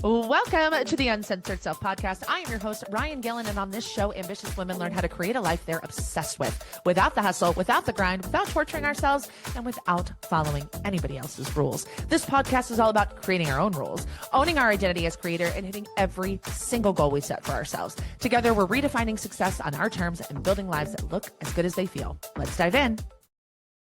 Welcome to the Uncensored Self Podcast. I am your host, Ryan Gillen, and on this show, ambitious women learn how to create a life they're obsessed with, without the hustle, without the grind, without torturing ourselves, and without following anybody else's rules. This podcast is all about creating our own rules, owning our identity as creator, and hitting every single goal we set for ourselves. Together, we're redefining success on our terms and building lives that look as good as they feel. Let's dive in.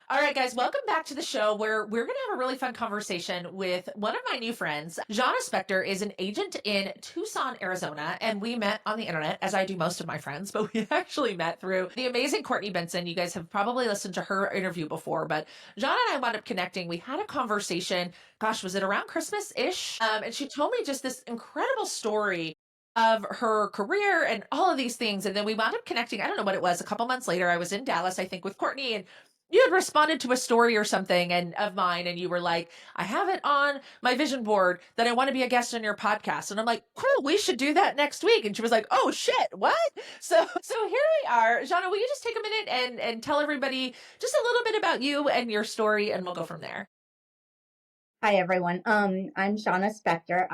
All right, guys, welcome back to the show where we're going to have a really fun conversation with one of my new friends. Zhanna Spektor is an agent in Tucson, Arizona, and we met on the internet, as I do most of my friends, but we actually met through the amazing Courtney Benson. You guys have probably listened to her interview before, but Zhanna and I wound up connecting. We had a conversation, gosh, was it around Christmas-ish? And she told me just this incredible story of her career and all of these things. And then we wound up connecting. I don't know what it was. A couple months later, I was in Dallas, I think, with Courtney, and you had responded to a story or something of mine, and you were like, I have it on my vision board that I want to be a guest on your podcast. And I'm like, cool, we should do that next week. And she was like, oh shit, what? So here we are. Zhanna, will you just take a minute and tell everybody just a little bit about you and your story, and we'll go from there. Hi, everyone. I'm Zhanna Spektor.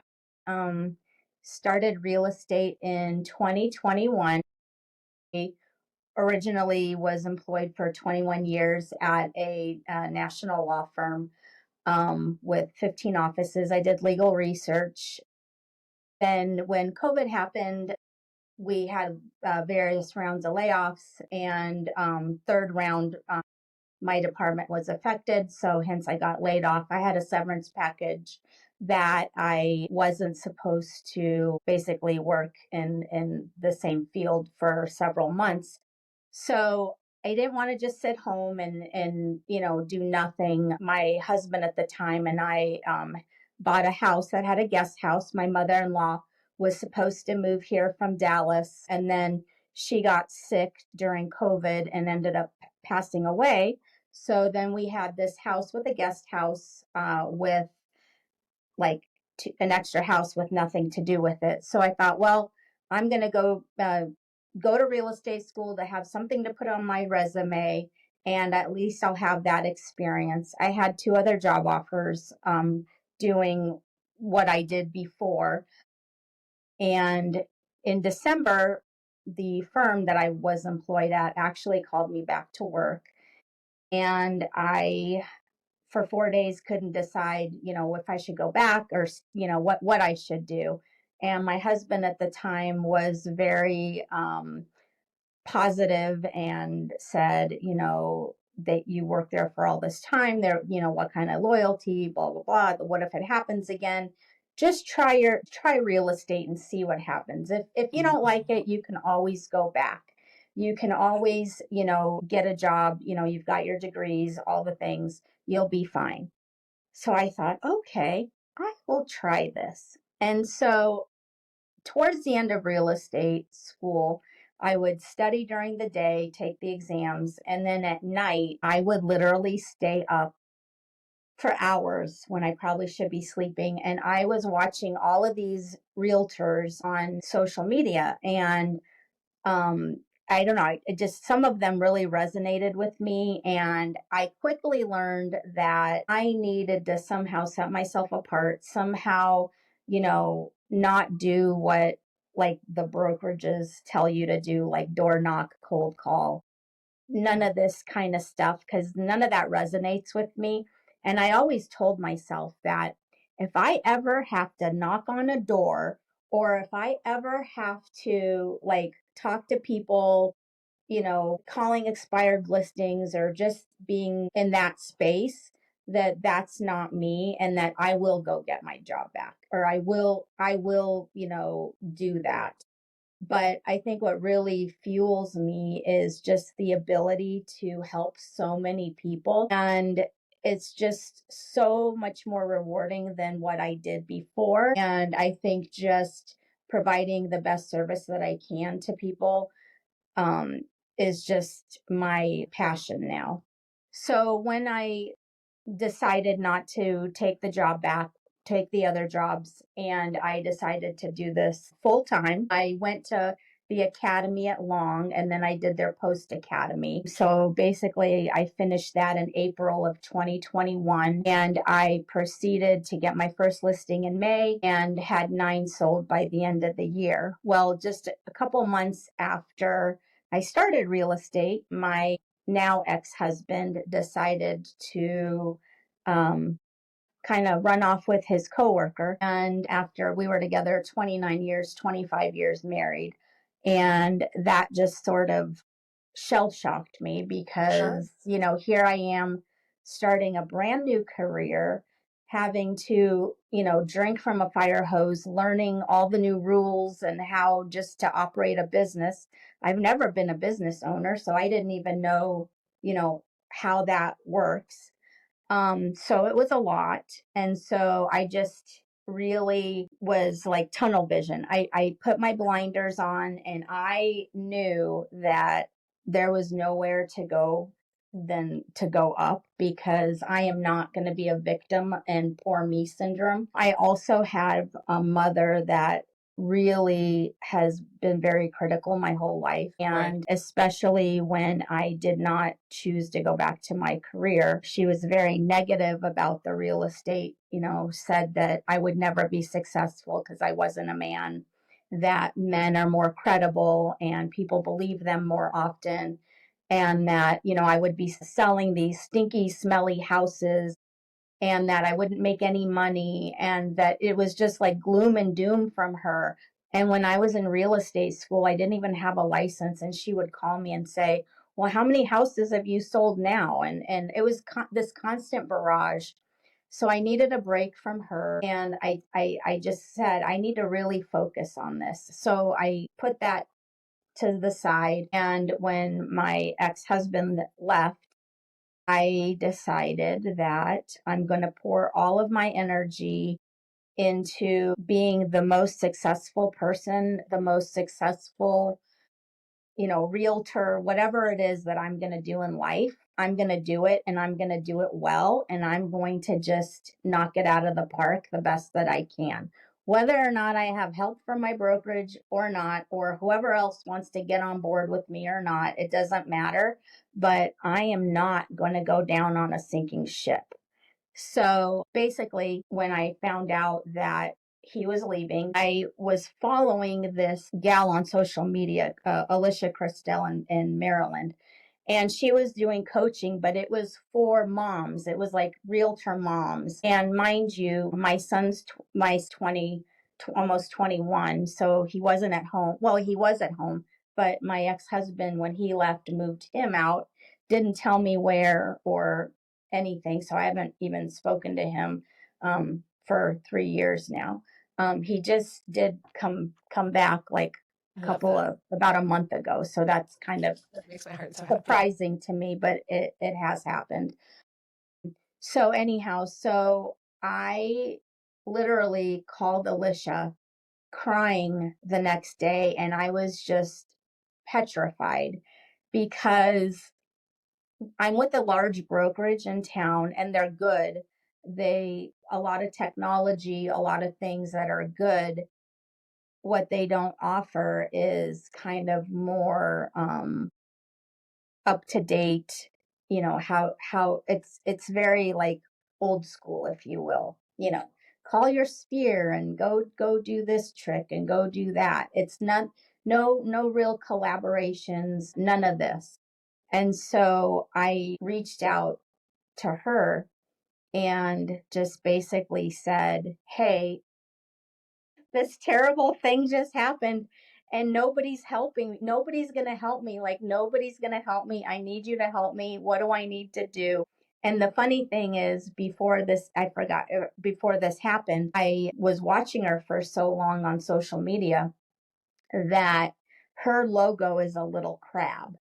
Started real estate in 2021. Originally was employed for 21 years at a national law firm with 15 offices. I did legal research. Then when COVID happened, we had various rounds of layoffs, and third round, my department was affected. So hence I got laid off. I had a severance package that I wasn't supposed to basically work in the same field for several months. So I didn't want to just sit home and do nothing. My husband at the time and I bought a house that had a guest house. My mother-in-law was supposed to move here from Dallas, and then she got sick during COVID and ended up passing away. So then we had this house with a guest house with like an extra house with nothing to do with it. So I thought, well, I'm going to go to real estate school to have something to put on my resume, and at least I'll have that experience. I had 2 other job offers doing what I did before. And in December, the firm that I was employed at actually called me back to work. And I, for 4 days, couldn't decide, if I should go back or, what I should do. And my husband at the time was very positive and said, that you worked there for all this time there, what kind of loyalty, blah, blah, blah. What if it happens again? Just try real estate and see what happens. If you don't like it, you can always go back. You can always, get a job, you've got your degrees, all the things, you'll be fine. So I thought, okay, I will try this. And so towards the end of real estate school, I would study during the day, take the exams, and then at night, I would literally stay up for hours when I probably should be sleeping. And I was watching all of these realtors on social media, and I don't know, it just some of them really resonated with me. And I quickly learned that I needed to somehow set myself apart, somehow, not do what like the brokerages tell you to do, like door knock, cold call, none of this kind of stuff, because none of that resonates with me. And I always told myself that if I ever have to knock on a door, or if I ever have to like talk to people, calling expired listings or just being in that space, that's not me, and that I will go get my job back, or I will, do that. But I think what really fuels me is just the ability to help so many people. And it's just so much more rewarding than what I did before. And I think just providing the best service that I can to people is just my passion now. So when I decided not to take the job back, take the other jobs, and I decided to do this full time, I went to the academy at Long, and then I did their post academy. So basically, I finished that in April of 2021, and I proceeded to get my first listing in May and had 9 sold by the end of the year. Well, just a couple months after I started real estate, my now ex-husband decided to kind of run off with his coworker. And after we were together 29 years, 25 years married. And that just sort of shell shocked me because, here I am starting a brand new career, having to, drink from a fire hose, learning all the new rules and how just to operate a business. I've never been a business owner, so I didn't even know, how that works. So it was a lot. And so I just really was like tunnel vision. I put my blinders on and I knew that there was nowhere to go than to go up because I am not going to be a victim and poor me syndrome. I also have a mother that really has been very critical my whole life. And especially when I did not choose to go back to my career, she was very negative about the real estate, said that I would never be successful because I wasn't a man, that men are more credible and people believe them more often. And that, I would be selling these stinky, smelly houses and that I wouldn't make any money and that it was just like gloom and doom from her. And when I was in real estate school, I didn't even have a license and she would call me and say, "Well, how many houses have you sold now?" And it was this constant barrage. So I needed a break from her and I just said, I need to really focus on this. So I put that to the side. And when my ex-husband left, I decided that I'm going to pour all of my energy into being the most successful person, the most successful, realtor, whatever it is that I'm going to do in life. I'm going to do it and I'm going to do it well. And I'm going to just knock it out of the park the best that I can. Whether or not I have help from my brokerage or not, or whoever else wants to get on board with me or not, it doesn't matter. But I am not going to go down on a sinking ship. So basically, when I found out that he was leaving, I was following this gal on social media, Alicia Christel in Maryland. And she was doing coaching, but it was for moms. It was like realtor moms. And mind you, my son's 20, almost 21. So he wasn't at home. Well, he was at home, but my ex-husband, when he left, moved him out, didn't tell me where or anything. So I haven't even spoken to him for 3 years now. He just did come back like about a month ago. So that's kind of That makes my heart so happy. surprising to me, but it has happened. So anyhow, so I literally called Alicia crying the next day and I was just petrified because I'm with a large brokerage in town and they're good. A lot of technology, a lot of things that are good. What they don't offer is kind of more up to date, how it's very like old school, if you will. Call your sphere and go do this trick and go do that. It's not no real collaborations, none of this. And so I reached out to her and just basically said, "Hey, this terrible thing just happened and nobody's helping. Nobody's going to help me. Like, nobody's going to help me. I need you to help me. What do I need to do?" And the funny thing is, before this, I forgot, before this happened, I was watching her for so long on social media that her logo is a little crab.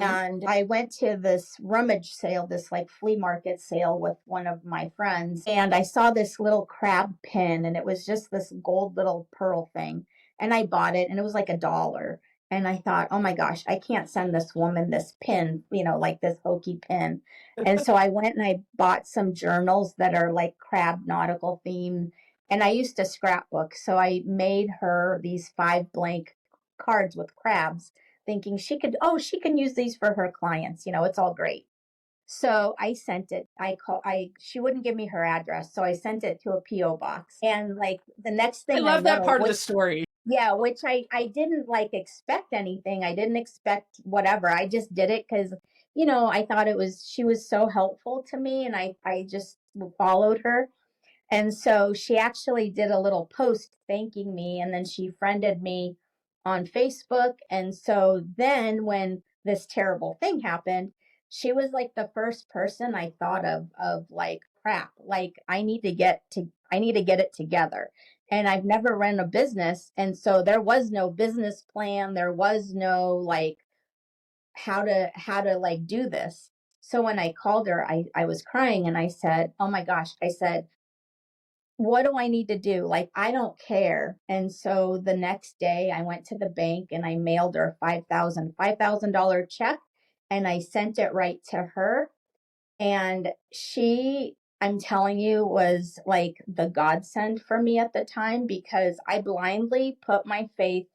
And I went to this rummage sale, this like flea market sale with one of my friends. And I saw this little crab pin and it was just this gold little pearl thing. And I bought it and it was like $1. And I thought, oh my gosh, I can't send this woman this pin, like this hokey pin. And so I went and I bought some journals that are like crab nautical themed. And I used to scrapbook. So I made her these 5 blank cards with crabs, thinking she can use these for her clients. It's all great. So I sent it. She wouldn't give me her address. So I sent it to a P.O. box. And like the next I thing love that part of the which, story. yeah, which I didn't like expect anything. I didn't expect whatever. I just did it because, I thought she was so helpful to me, and I just followed her. And so she actually did a little post thanking me, and then she friended me on Facebook. And so then when this terrible thing happened, she was like the first person I thought of like, crap, like I need to get it together. And I've never run a business, and so there was no business plan, there was no like how to like do this. So when I called her, I was crying and I said, "Oh my gosh," I said, "what do I need to do? Like, I don't care." And so the next day I went to the bank and I mailed her a $5,000 check, and I sent it right to her. And I'm telling you, was like the godsend for me at the time, because I blindly put my faith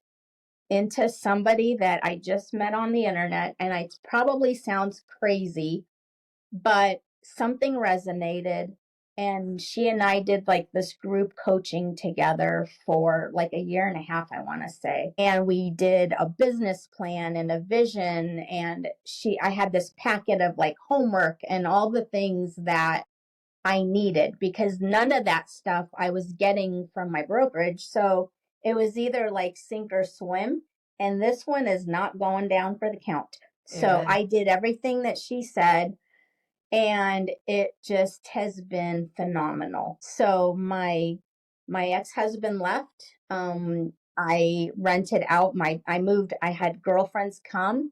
into somebody that I just met on the internet. And it probably sounds crazy, but something resonated, and she and I did like this group coaching together for like a year and a half, I want to say. And we did a business plan and a vision, and I had this packet of like homework and all the things that I needed, because none of that stuff I was getting from my brokerage. So it was either like sink or swim, and this one is not going down for the count. So Amen. I did everything that she said, and it just has been phenomenal. So my ex-husband left. I rented out I had girlfriends come,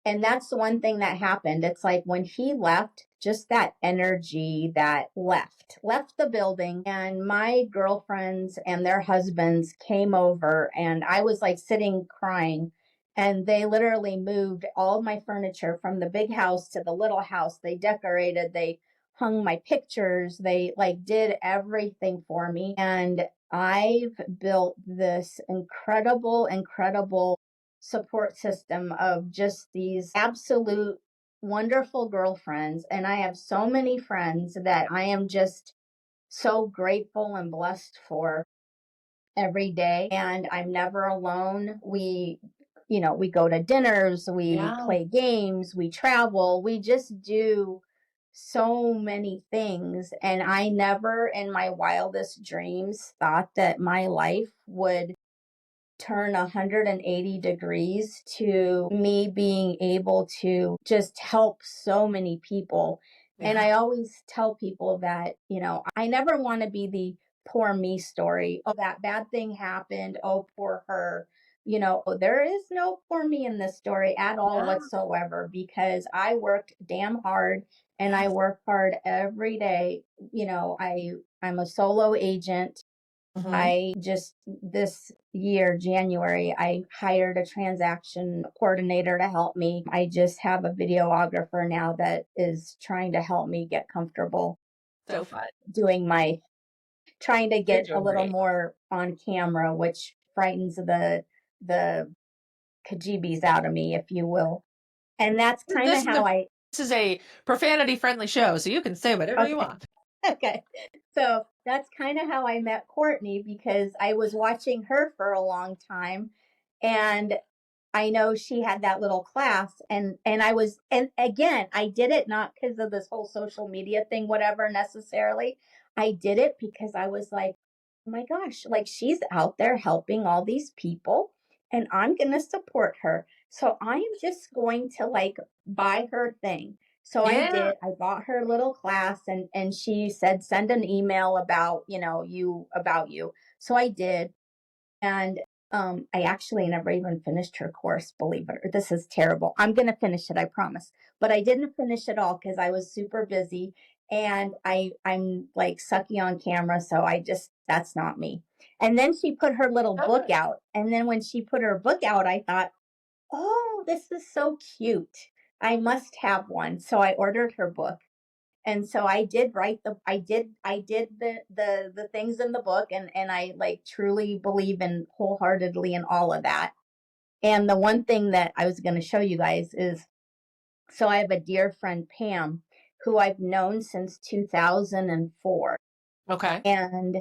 and that's the one thing that happened. It's like when he left, just that energy that left the building, and my girlfriends and their husbands came over, and I was like sitting crying, and they literally moved all my furniture from the big house to the little house. They decorated, they hung my pictures, they like did everything for me. And I've built this incredible support system of just these absolute wonderful girlfriends. And I have so many friends that I am just so grateful and blessed for every day. And I'm never alone. We go to dinners, we play games, we travel, we just do so many things. And I never in my wildest dreams thought that my life would turn 180 degrees to me being able to just help so many people. Yeah. And I always tell people that, I never want to be the poor me story. Oh, that bad thing happened. Oh, poor her. There is no poor me in this story at all whatsoever, because I worked damn hard, and I work hard every day. I'm a solo agent. I just, this year, January, I hired a transaction coordinator to help me. I just have a videographer now that is trying to help me get comfortable. So fun. Trying to get a little great. more on camera, which frightens the kajeebies out of me, if you will. And that's kind of how This is a profanity friendly show, so you can say whatever you want. Okay. So that's kind of how I met Courtney, because I was watching her for a long time, and I know she had that little class, and again, I did it not because of this whole social media thing, whatever necessarily. I did it because I was like, oh my gosh, like she's out there helping all these people, and I'm going to support her. So I am just going to like buy her thing. So I did. I bought her little class, and she said, send an email about, about you. So I did. And I actually never even finished her course, believe it or this is terrible. I'm going to finish it, I promise. But I didn't finish it all because I was super busy, and I'm like sucky on camera. So that's not me. And then she put her little book out. And then when she put her book out, I thought, oh, this is so cute. I must have one. So I ordered her book. And so I did I did the things in the book, and I like truly believe in wholeheartedly in all of that. And the one thing that I was going to show you guys is, so I have a dear friend, Pam, who I've known since 2004. Okay. And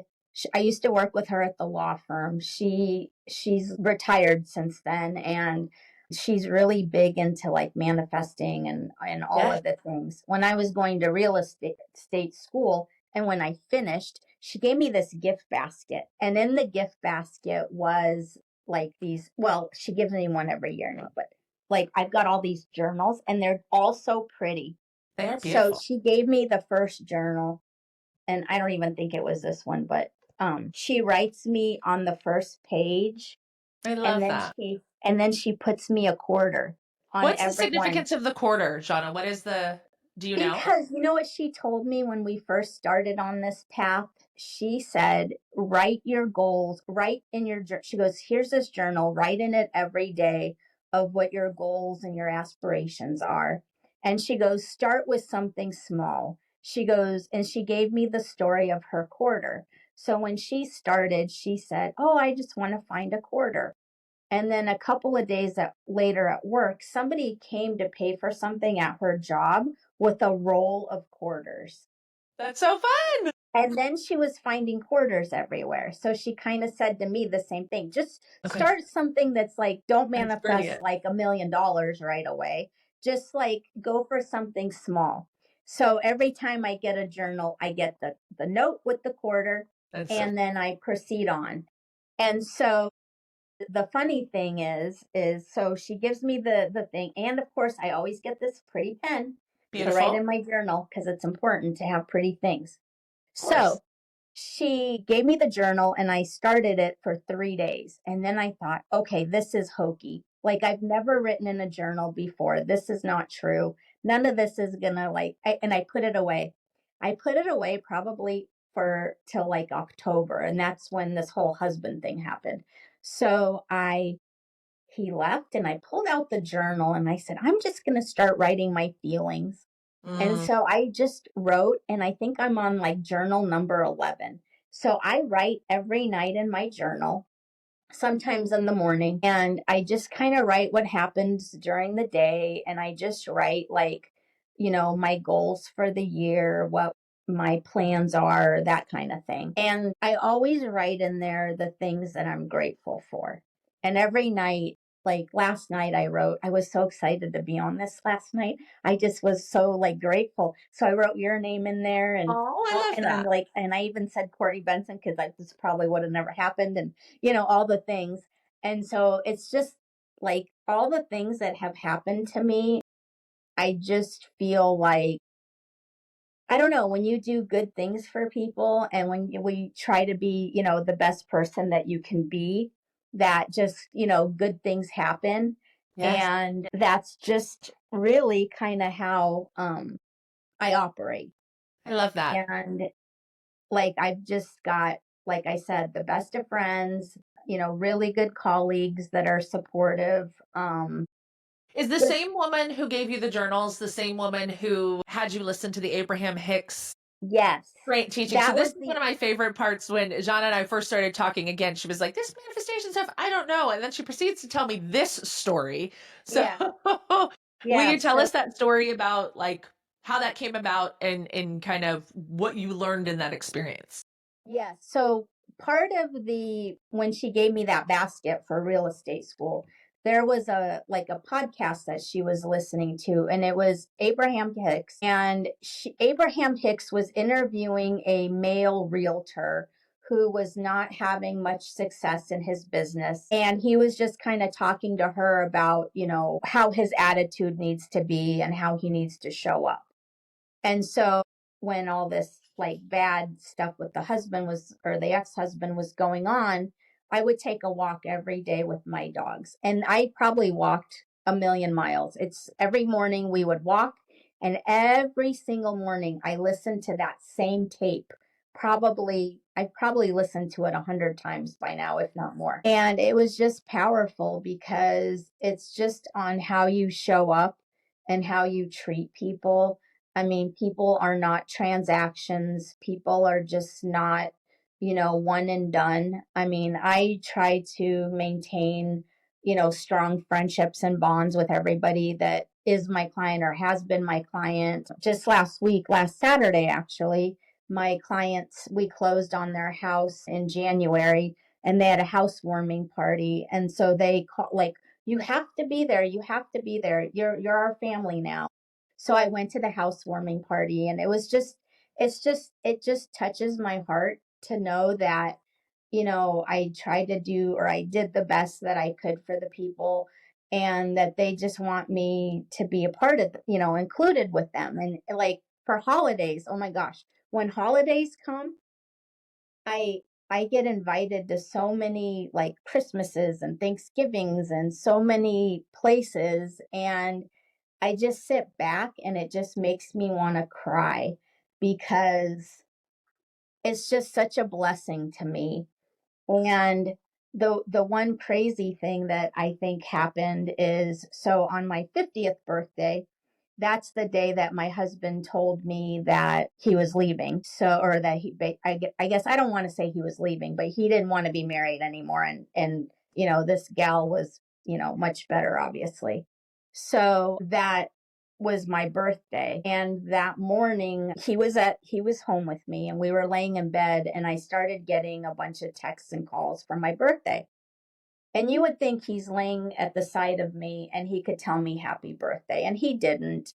I used to work with her at the law firm. She's retired since then, and she's really big into like manifesting and all Yes. of the things. When I was going to real estate school, and when I finished, she gave me this gift basket, and in the gift basket was like these. Well, she gives me one every year now, but like I've got all these journals, and they're all so pretty. They are So beautiful. she gave me the first journal, and I don't even think it was this one, but she writes me on the first page, I and love then that. she puts me a quarter on What's the every one. significance of the quarter, Zhanna? What is do you know? Because you know what she told me when we first started on this path? She said, write your goals, write in your, she goes, here's this journal, write in it every day of what your goals and your aspirations are. And she goes, start with something small. She goes, and she gave me the story of her quarter. So when she started, she said, oh, I just want to find a quarter. And then a couple of days later at work, somebody came to pay for something at her job with a roll of quarters. That's so fun. And then she was finding quarters everywhere. So she kind of said to me the same thing. Just Okay. start something that's like, don't That's manifest brilliant. like $1 million right away. Just like go for something small. So every time I get a journal, I get the note with the quarter, That's so and then I proceed on. And so the funny thing is so she gives me the thing, and of course I always get this pretty pen to write beautiful. in my journal because it's important to have pretty things. Of course. So she gave me the journal, and I started it for 3 days, and then I thought, okay, this is hokey. Like, I've never written in a journal before. This is not true. None of this is gonna and I put it away. I put it away probably for till like October, and that's when this whole husband thing happened. So I he left, and I pulled out the journal, and I said, I'm just going to start writing my feelings. And Mm. so I just wrote, and I think I'm on like journal number 11. So I write every night in my journal, sometimes in the morning, and I just kind of write what happens during the day. And I just write, like, my goals for the year, what my plans are, that kind of thing. And I always write in there the things that I'm grateful for. And every night, like last night, I was so excited to be on this last night. I just was so like grateful. So I wrote your name in there, Oh, I love and I'm that. like, and I even said Courtney Benson because this probably would have never happened, and all the things. And so it's just like all the things that have happened to me. I just feel like, I don't know, when you do good things for people, and when we try to be, the best person that you can be, that just, good things happen. Yes. And that's just really kind of how I operate. I love that. And like I've just got, like I said, the best of friends, really good colleagues that are supportive. Is the Just same woman who gave you the journals the same woman who had you listen to the Abraham Hicks Yes, great teaching? So that this was is one the of my favorite parts when Zhanna and I first started talking again. She was like, this manifestation stuff, I don't know. And then she proceeds to tell me this story. So yeah, will yeah. you tell So us that story about like how that came about and kind of what you learned in that experience? yes. So part of when she gave me that basket for real estate school, there was a podcast that she was listening to, and it was Abraham Hicks, and Abraham Hicks was interviewing a male realtor who was not having much success in his business, and he was just kind of talking to her about, how his attitude needs to be and how he needs to show up. And so when all this like bad stuff with the husband was, or the ex-husband was going on, I would take a walk every day with my dogs. And I probably walked 1 million miles. It's every morning we would walk, and every single morning I listened to that same tape. I've probably listened to it 100 times by now, if not more. And it was just powerful because it's just on how you show up and how you treat people. I mean, people are not transactions. People are just not, one and done. I mean, I try to maintain strong friendships and bonds with everybody that is my client or has been my client. Just last Saturday, actually, my clients, we closed on their house in January and they had a housewarming party. And so they call like, you have to be there. You have to be there. You're our family now. So I went to the housewarming party and it just touches my heart to know that I tried to do or I did the best that I could for the people and that they just want me to be a part of, included with them. And like for holidays, oh my gosh, when holidays come, I I get invited to so many like Christmases and Thanksgivings and so many places and I just sit back and it just makes me want to cry because it's just such a blessing to me. And the one crazy thing that I think happened is so on my 50th birthday, that's the day that my husband told me that he was leaving. So, or that I guess I don't want to say he was leaving, but he didn't want to be married anymore. And, this gal was, much better, obviously. So that was my birthday. And that morning he was home with me and we were laying in bed and I started getting a bunch of texts and calls for my birthday. And you would think he's laying at the side of me and he could tell me happy birthday and he didn't.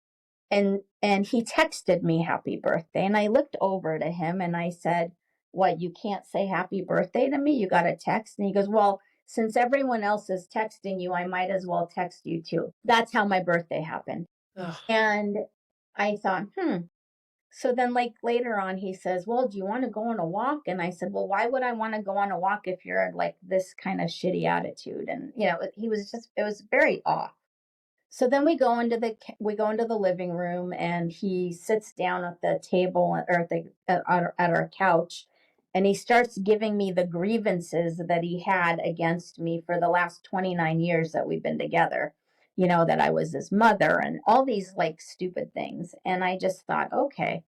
And he texted me happy birthday and I looked over to him and I said, "What, you can't say happy birthday to me? You got a text?" And he goes, "Well, since everyone else is texting you, I might as well text you too." That's how my birthday happened. Ugh. And I thought, So then, like later on, he says, "Well, do you want to go on a walk?" And I said, "Well, why would I want to go on a walk if you're like this kind of shitty attitude?" And it was very off. So then we go into the living room, and he sits down at the table or at our couch, and he starts giving me the grievances that he had against me for the last 29 years that we've been together. That I was his mother and all these like stupid things. And I just thought, okay,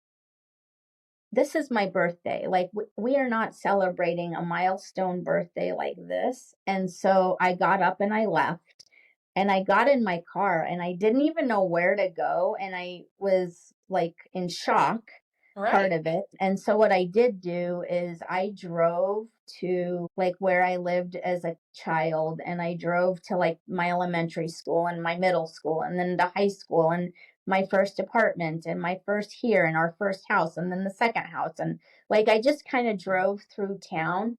this is my birthday. Like, we are not celebrating a milestone birthday like this. And so I got up and I left and I got in my car and I didn't even know where to go. And I was like in shock, part Right. of it. And so what I did do is I drove to like where I lived as a child and I drove to like my elementary school and my middle school and then to high school and my first apartment and my first here and our first house and then the second house. And like I just kind of drove through town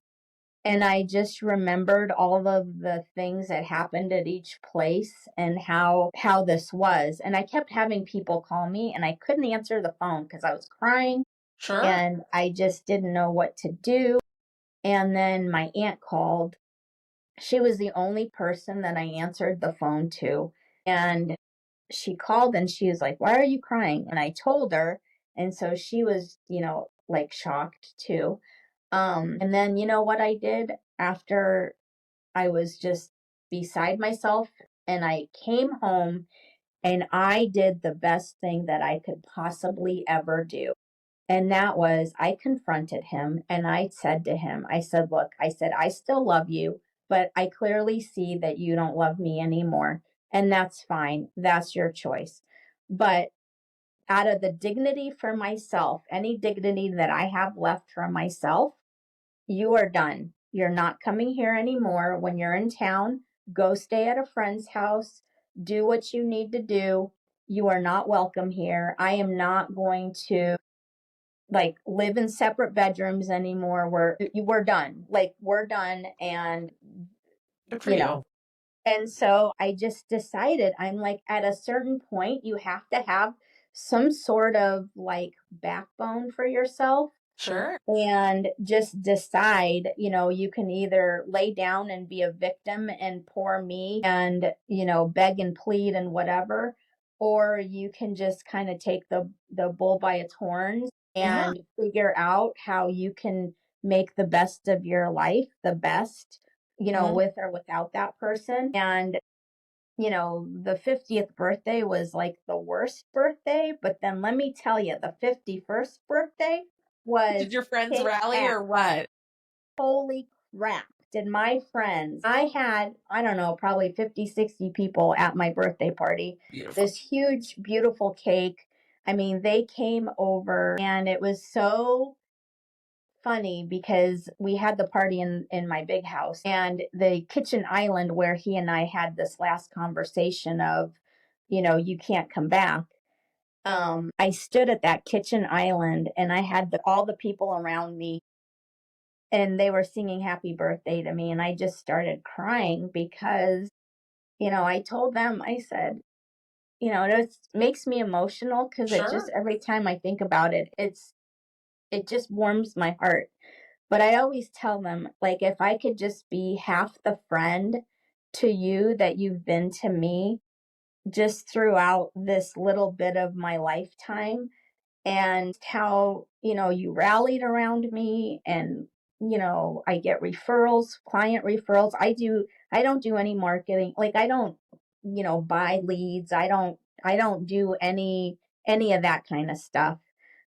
and I just remembered all of the things that happened at each place and how this was. And I kept having people call me and I couldn't answer the phone because I was crying Sure. and I just didn't know what to do. And then my aunt called. She was the only person that I answered the phone to. And she called and she was like, "Why are you crying?" And I told her. And so she was, like shocked too. And then you know what I did after I was just beside myself and I came home and I did the best thing that I could possibly ever do. And that was I confronted him and I said to him, I said, "Look, I said, I still love you, but I clearly see that you don't love me anymore. And that's fine. That's your choice. But out of the dignity for myself, any dignity that I have left for myself, you are done. You're not coming here anymore. When you're in town, go stay at a friend's house, do what you need to do. You are not welcome here. I am not going to like live in separate bedrooms anymore. We're done. Like we're done." And Good for you know, you. and so I just decided I'm like at a certain point you have to have some sort of like backbone for yourself Sure. and just decide, you can either lay down and be a victim and poor me and, beg and plead and whatever, or you can just kind of take the bull by its horns Yeah. and figure out how you can make the best of your life, the best, Mhm. with or without that person. And the 50th birthday was like the worst birthday, but then let me tell you, the 51st birthday Did was your friends kick rally ass. or what? Holy crap. Did my friends, I had, I don't know, probably 50, 60 people at my birthday party. Beautiful. This huge, beautiful cake. I mean, they came over and it was so funny because we had the party in my big house, and the kitchen island where he and I had this last conversation of, you can't come back. I stood at that kitchen island and I had all the people around me and they were singing happy birthday to me, and I just started crying because, I told them, I said, it just makes me emotional because it just, Sure. every time I think about it, it just warms my heart. But I always tell them, like, if I could just be half the friend to you that you've been to me just throughout this little bit of my lifetime, and how, you rallied around me, and, I get referrals, client referrals. I don't do any marketing. Like, I don't, buy leads. I don't do any of that kind of stuff.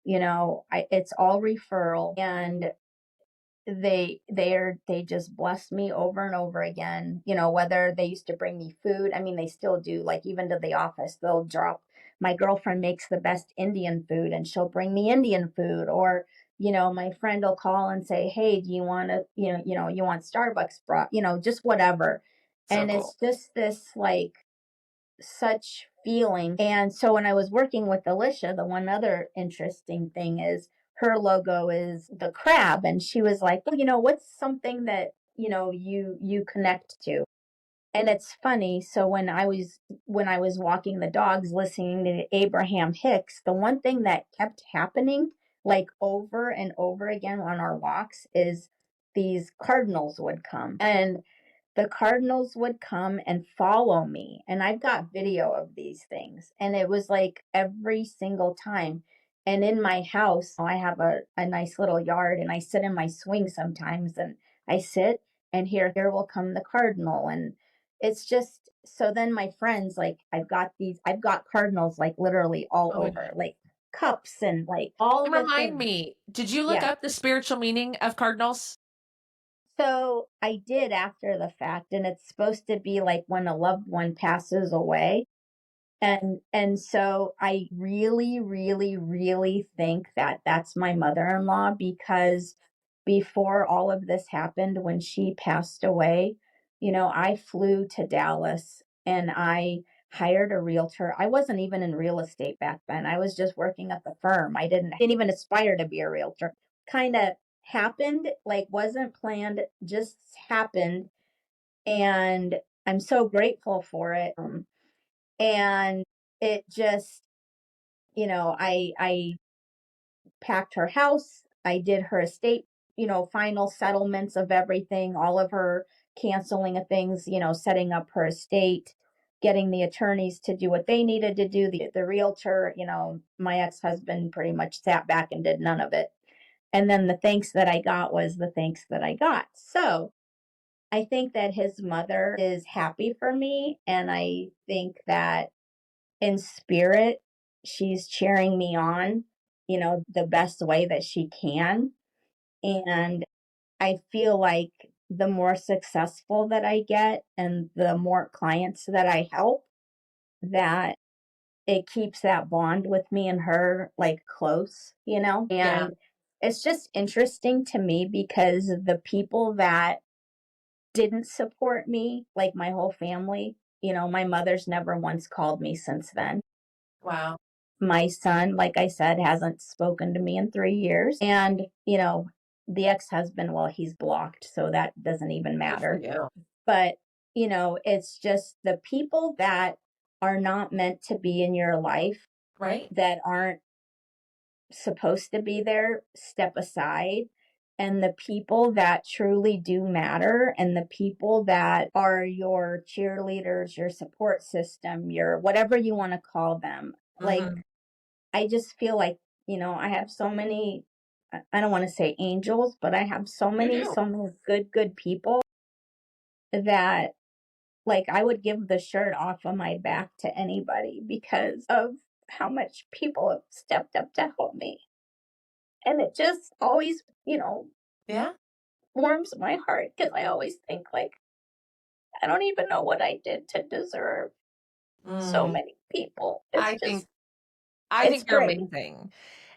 It's all referral, and they just bless me over and over again. Whether they used to bring me food, I mean, they still do. Like, even to the office, they'll drop, my girlfriend makes the best Indian food and she'll bring me Indian food. Or, my friend will call and say, hey, do you want to, you want Starbucks brought, just whatever. So And cool. it's just this, like, such feeling. And so when I was working with Alicia, the one other interesting thing is her logo is the crab. And she was like, well, what's something that, you connect to? And it's funny. So when I was walking the dogs listening to Abraham Hicks, the one thing that kept happening, like, over and over again on our walks, is these cardinals would come. And the cardinals would come and follow me. And I've got video of these things. And it was like every single time. And in my house, I have a nice little yard, and I sit in my swing sometimes, and I sit, and here will come the cardinal. And it's just, so then my friends, like, I've got cardinals, like, literally all Oh, over, like cups and, like, all and the remind things. me, did you look Yeah. up the spiritual meaning of cardinals? So I did after the fact, and it's supposed to be like when a loved one passes away. And so I really, really, really think that that's my mother-in-law, because before all of this happened, when she passed away, I flew to Dallas and I hired a realtor. I wasn't even in real estate back then. I was just working at the firm. I didn't even aspire to be a realtor. Kind of happened, like, wasn't planned, just happened. And I'm so grateful for it. And it just, I packed her house. I did her estate, final settlements of everything, all of her canceling of things, setting up her estate, getting the attorneys to do what they needed to do. The realtor, my ex-husband pretty much sat back and did none of it. And then the thanks that I got was the thanks that I got. So I think that his mother is happy for me. And I think that in spirit, she's cheering me on, the best way that she can. And I feel like the more successful that I get and the more clients that I help, that it keeps that bond with me and her, like, close, Yeah. and it's just interesting to me because the people that didn't support me, like my whole family, my mother's never once called me since then. Wow. My son, like I said, hasn't spoken to me in 3 years. And, the ex husband, well, he's blocked, so that doesn't even Good for matter. you. But, it's just the people that are not meant to be in your life, Right? that aren't supposed to be there, step aside. And the people that truly do matter, and the people that are your cheerleaders, your support system, your whatever you want to call them, like, Hmm. I just feel like, I have so many, I don't want to say angels, but I have so You many, do. so many good, good people that, like, I would give the shirt off of my back to anybody because of how much people have stepped up to help me. And it just always, Yeah. warms my heart because I always think, like, I don't even know what I did to deserve so Mm, many people. I think I It's think you're great. amazing.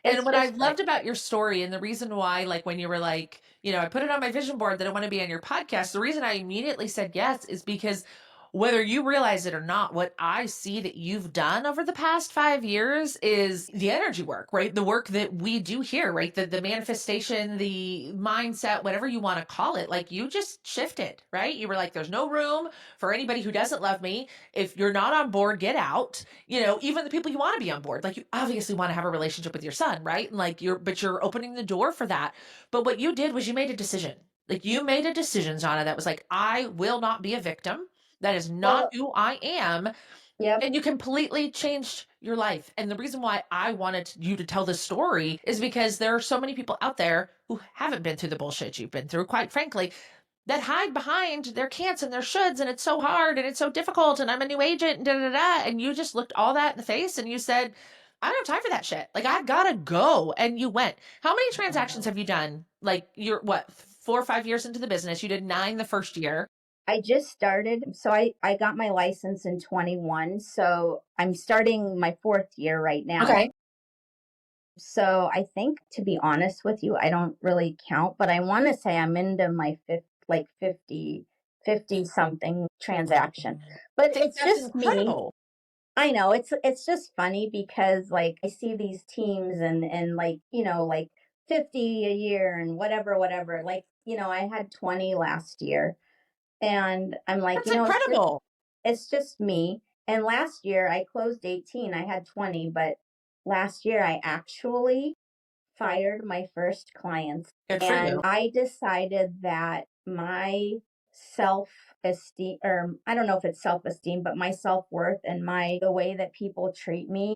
And It's what I just great. loved about your story and the reason why, like when you were like, I put it on my vision board that I want to be on your podcast, the reason I immediately said yes is because whether you realize it or not, what I see that you've done over the past 5 years is the energy work, right? The work that we do here, right? The manifestation, the mindset, whatever you want to call it, like you just shifted, right? You were like, there's no room for anybody who doesn't love me. If you're not on board, get out. Even the people you want to be on board, like you obviously want to have a relationship with your son, right? And like but you're opening the door for that. But what you did was you made a decision. Like you made a decision, Zhanna, that was like, I will not be a victim. That is not Well, who I am. yep. And you completely changed your life. And the reason why I wanted you to tell this story is because there are so many people out there who haven't been through the bullshit you've been through, quite frankly, that hide behind their can'ts and their shoulds, and it's so hard and it's so difficult, and I'm a new agent, and da da da. And you just looked all that in the face and you said, I don't have time for that shit. Like, I gotta go. And you went. How many transactions have you done? Like, you're what, 4 or 5 years into the business? You did 9 the first year. I just started. So I got my license in 21. So I'm starting my fourth year right now. Okay. So I think, to be honest with you, I don't really count, but I want to say I'm into my fifth, like 50 something transaction. I But think it's that's just me. incredible. I know it's just funny because, like, I see these teams and like, like 50 a year and whatever. Like, I had 20 last year, and I'm like, That's it's just incredible. me. And last year I closed 18. I had 20, but last year I actually fired my first clients. Good for And you. I decided that my self esteem, or I don't know if it's self esteem, but my self worth and the way that people treat me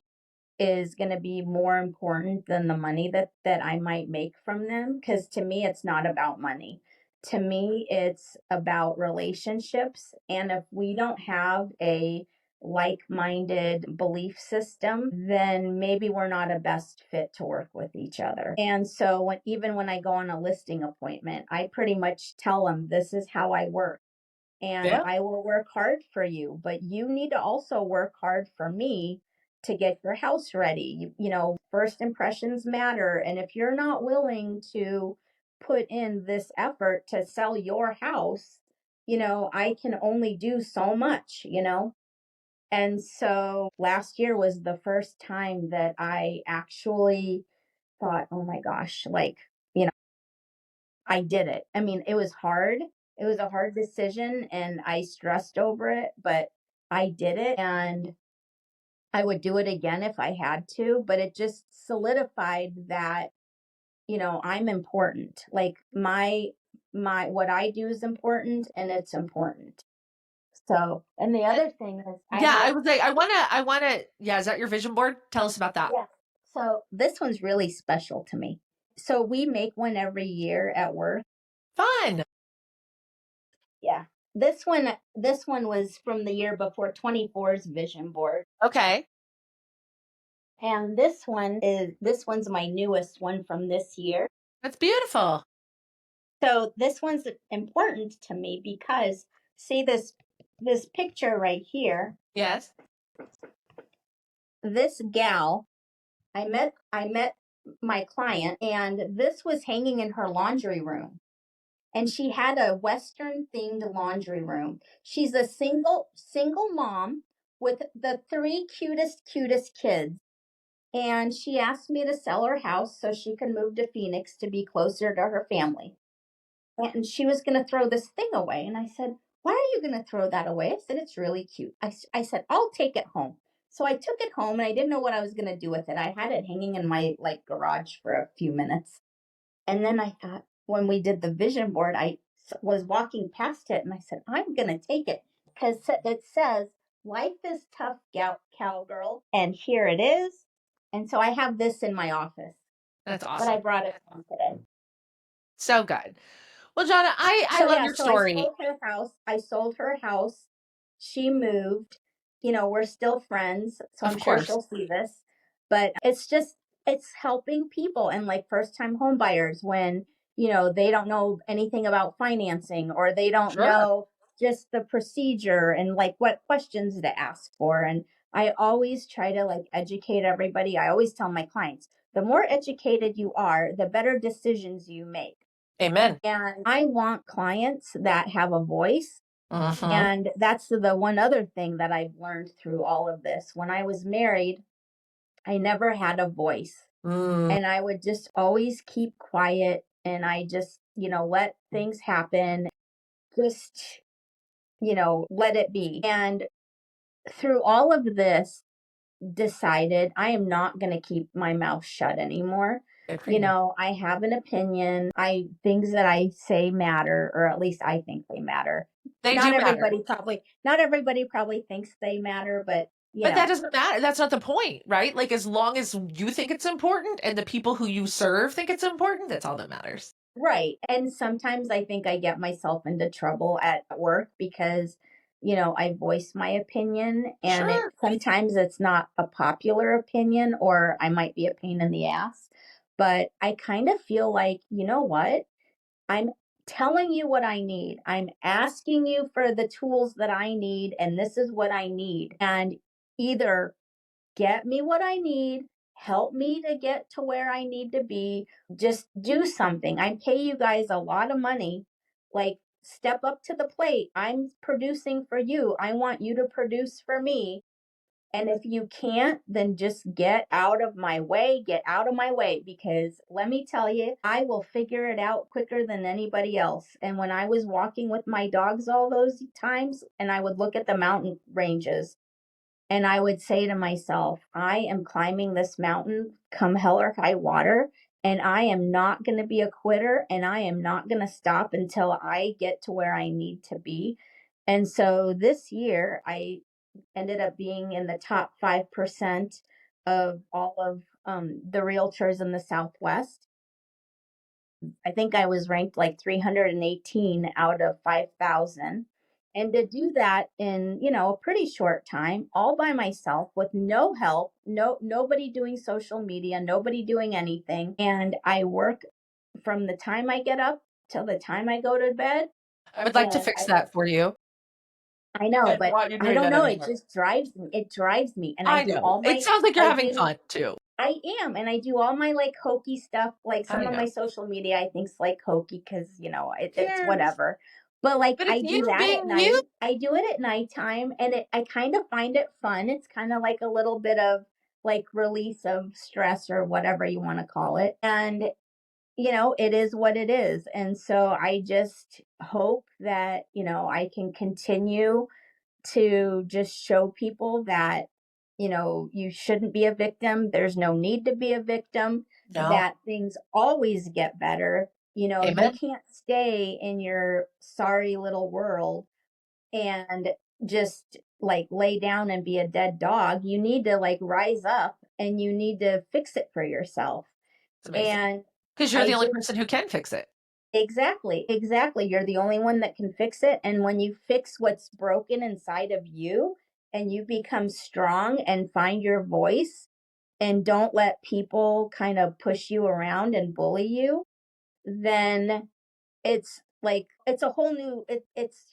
is going to be more important than the money that I might make from them, because to me it's not about money. To me it's about relationships, and if we don't have a like-minded belief system, then maybe we're not a best fit to work with each other. And so even when I go on a listing appointment, I pretty much tell them, this is how I work, and Yeah. I will work hard for you, but you need to also work hard for me to get your house ready. First impressions matter. And if you're not willing to put in this effort to sell your house, I can only do so much. And so last year was the first time that I actually thought, oh my gosh, like, you know, I did it. I mean, it was hard. It was a hard decision and I stressed over it, but I did it, and I would do it again if I had to, but it just solidified that, I'm important. Like, my what I do is important, and it's important. So, and the other thing is I Yeah, have, I would say I wanna yeah, is that your vision board? Tell us about that. yeah. So this one's really special to me. So we make one every year at work. Fun. Yeah. This one was from the year before, 24's vision board. Okay. And this one's my newest one from this year. That's beautiful. So this one's important to me because, see this picture right here. Yes. This gal, I met my client, and this was hanging in her laundry room. And she had a Western themed laundry room. She's a single mom with the three cutest kids. And she asked me to sell her house so she could move to Phoenix to be closer to her family. And she was going to throw this thing away. And I said, why are you going to throw that away? I said, it's really cute. I said, I'll take it home. So I took it home, and I didn't know what I was going to do with it. I had it hanging in my garage for a few minutes. And then I thought, when we did the vision board, I was walking past it and I said, I'm going to take it because it says, life is tough, cowgirl. And here it is. And so I have this in my office, That's but I awesome. brought it home today. So good. Well, Jonna, I So love yeah, your so I story. sold her house. I sold her house. She moved. We're still friends, so Of I'm sure course. she'll see this. But it's helping people, and like first time home buyers, when they don't know anything about financing, or they don't Sure. know just the procedure and like what questions to ask for. And I always try to like educate everybody. I always tell my clients, the more educated you are, the better decisions you make. Amen. And I want clients that have a voice. Mm-hmm. And that's the one other thing that I've learned through all of this. When I was married, I never had a voice, Mm, and I would just always keep quiet, and I just, let things happen, just, let it be. And through all of this, decided I am not going to keep my mouth shut anymore. good for you. I have an opinion. Things that I say matter, or at least I think they matter. They Not do matter. everybody probably thinks they matter, but But that doesn't matter. That's not the point, right? Like, as long as you think it's important and the people who you serve think it's important, that's all that matters. right. And sometimes I think I get myself into trouble at work because, I voice my opinion, and Sure. sometimes it's not a popular opinion, or I might be a pain in the ass. But I kind of feel like, you know what? I'm telling you what I need. I'm asking you for the tools that I need, and this is what I need. And either get me what I need, help me to get to where I need to be, just do something. I pay you guys a lot of money. Like, step up to the plate. I'm producing for you. I want you to produce for me. And if you can't, then just get out of my way. Get out of my way, because let me tell you, I will figure it out quicker than anybody else. And when I was walking with my dogs all those times, and I would look at the mountain ranges, and I would say to myself, I am climbing this mountain come hell or high water, and I am not going to be a quitter, and I am not going to stop until I get to where I need to be. And so this year, I ended up being in the top 5% of all of the realtors in the Southwest. I think I was ranked like 318 out of 5,000. And to do that in, a pretty short time, all by myself with no help, nobody doing social media, nobody doing anything. And I work from the time I get up till the time I go to bed. I would like to And fix that for you. I know, I don't but want you I doing don't that know. It anymore. just drives me. It drives me. And I know. It sounds like you're having fun too. I am. And I do all my like hokey stuff. Like some I of my know. social media, I think's like hokey because, it's Cares? whatever. But like But I it's do you that at being you. night. I do it at nighttime, and I kind of find it fun. It's kind of like a little bit of like release of stress, or whatever you want to call it. And, it is what it is. And so I just hope that, I can continue to just show people that, you shouldn't be a victim. There's no need to be a victim, No. that things always get better. You Amen. can't stay in your sorry little world and just like lay down and be a dead dog. You need to like rise up, and you need to fix it for yourself. It's amazing. And Because you're I the only just person who can fix it. Exactly, exactly. You're the only one that can fix it. And when you fix what's broken inside of you, and you become strong and find your voice, and don't let people kind of push you around and bully you, then it's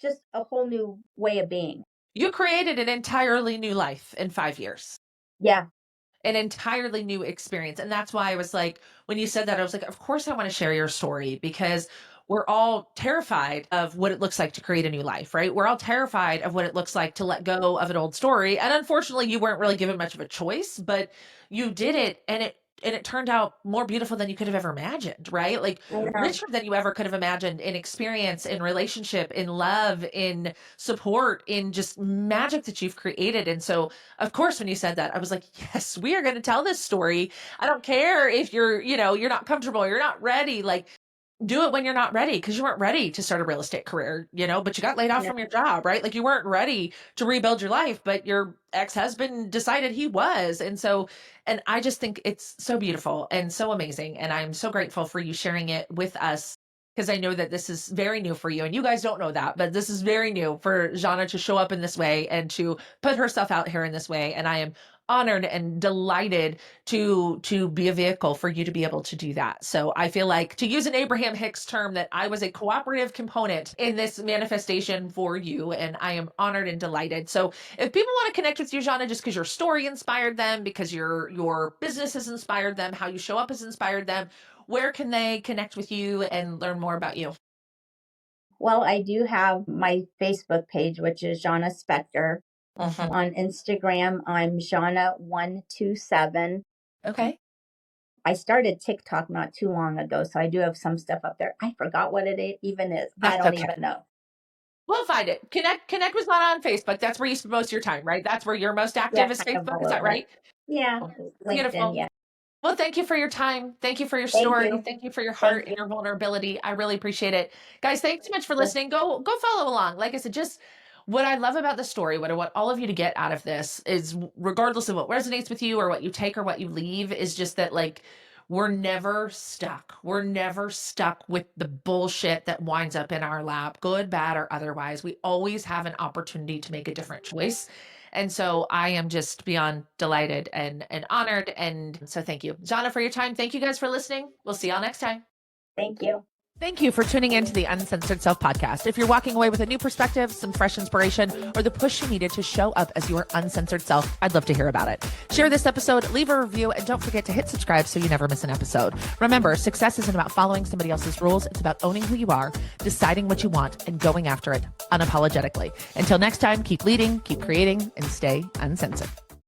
just a whole new way of being. You created an entirely new life in 5 years. Yeah. An entirely new experience. And that's why I was like, when you said that, I was like, of course I want to share your story, because we're all terrified of what it looks like to create a new life, right? We're all terrified of what it looks like to let go of an old story. And unfortunately, you weren't really given much of a choice, but you did it, and it turned out more beautiful than you could have ever imagined, right? Like I know. richer than you ever could have imagined, in experience, in relationship, in love, in support, in just magic that you've created. And so, of course, when you said that, I was like, yes, we are going to tell this story. I don't care if you're not comfortable, you're not ready. Like, do it when you're not ready, because you weren't ready to start a real estate career, but you got laid off No. from your job, right? Like, you weren't ready to rebuild your life, but your ex-husband decided he was. And so, and I just think it's so beautiful and so amazing. And I'm so grateful for you sharing it with us, because I know that this is very new for you. And you guys don't know that, but this is very new for Zhanna to show up in this way and to put herself out here in this way. And I am honored and delighted to be a vehicle for you to be able to do that. So I feel like, to use an Abraham Hicks term, that I was a cooperative component in this manifestation for you, and I am honored and delighted. So if people want to connect with you, Zhanna, just because your story inspired them, because your business has inspired them, how you show up has inspired them, where can they connect with you and learn more about you? Well, I do have my Facebook page, which is Zhanna Spektor. On Instagram, I'm Zhanna127. Okay. I started TikTok not too long ago, so I do have some stuff up there. I forgot what it even is. I That's don't okay. even know. We'll find it. Connect with Zhanna on Facebook. That's where you spend most of your time, right? That's where you're most active, is Facebook. Is that right? Yeah, Beautiful. LinkedIn, yeah. Well, thank you for your time. Thank you for your Thank story. you. Thank you for your Thank heart and you. your vulnerability. I really appreciate it. Guys, thanks so much for listening. Go follow along. Like I said, just what I love about the story, what I want all of you to get out of this is, regardless of what resonates with you or what you take or what you leave, is just that, like, we're never stuck. We're never stuck with the bullshit that winds up in our lap, good, bad, or otherwise. We always have an opportunity to make a different choice. And so I am just beyond delighted and honored. And so thank you, Zhanna, for your time. Thank you guys for listening. We'll see y'all next time. Thank you. Thank you for tuning in to the Uncensored Self podcast. If you're walking away with a new perspective, some fresh inspiration, or the push you needed to show up as your uncensored self, I'd love to hear about it. Share this episode, leave a review, and don't forget to hit subscribe so you never miss an episode. Remember, success isn't about following somebody else's rules. It's about owning who you are, deciding what you want, and going after it unapologetically. Until next time, keep leading, keep creating, and stay uncensored.